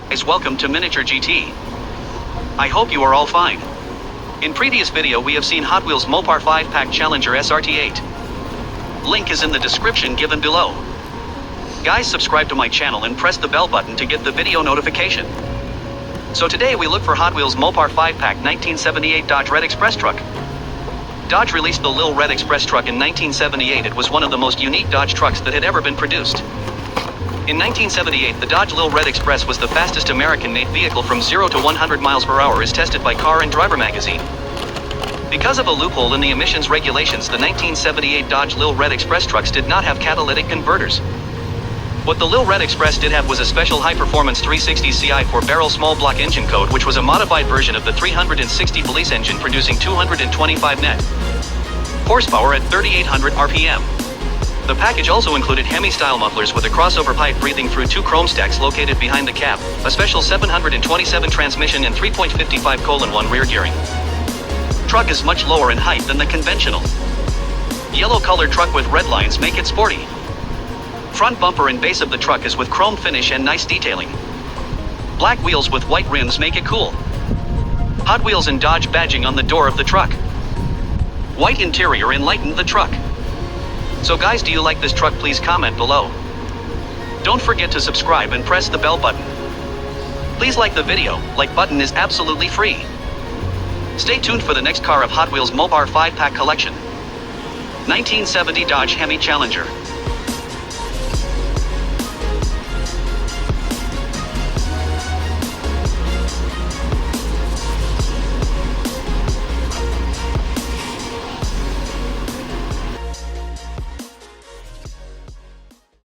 guys, welcome to Miniature GT. I hope you are all fine. In previous video we have seen Hot Wheels Mopar 5-pack Challenger SRT8. Link is in the description given below. Guys, subscribe to my channel and press the bell button to get the video notification. So today we look for Hot Wheels Mopar 5-pack 1978 Dodge Red Express truck. Dodge released the Lil Red Express truck in 1978. It was one of the most unique Dodge trucks that had ever been produced. In 1978, the Dodge Lil Red Express was the fastest American-made vehicle from 0 to 100 miles per hour as tested by Car and Driver magazine. Because of a loophole in the emissions regulations, the 1978 Dodge Lil Red Express trucks did not have catalytic converters. What the Lil Red Express did have was a special high-performance 360 CI 4-barrel small block engine code, which was a modified version of the 360 police engine, producing 225 net horsepower at 3,800 RPM. The package also included Hemi-style mufflers with a crossover pipe breathing through two chrome stacks located behind the cab, a special 727 transmission and 3.55:1 rear gearing. Truck is much lower in height than the conventional yellow-colored truck with red lines make it sporty. Front bumper and base of the truck is with chrome finish and nice detailing. Black wheels with white rims make it cool. Hot Wheels and Dodge badging on the door of the truck. White interior enlightened the truck. So guys, do you like this truck? Please comment below. Don't forget to subscribe and press the bell button. Please like the video. Like button is absolutely free. Stay tuned for the next car of Hot Wheels Mopar 5-pack collection. 1970 Dodge Hemi Challenger.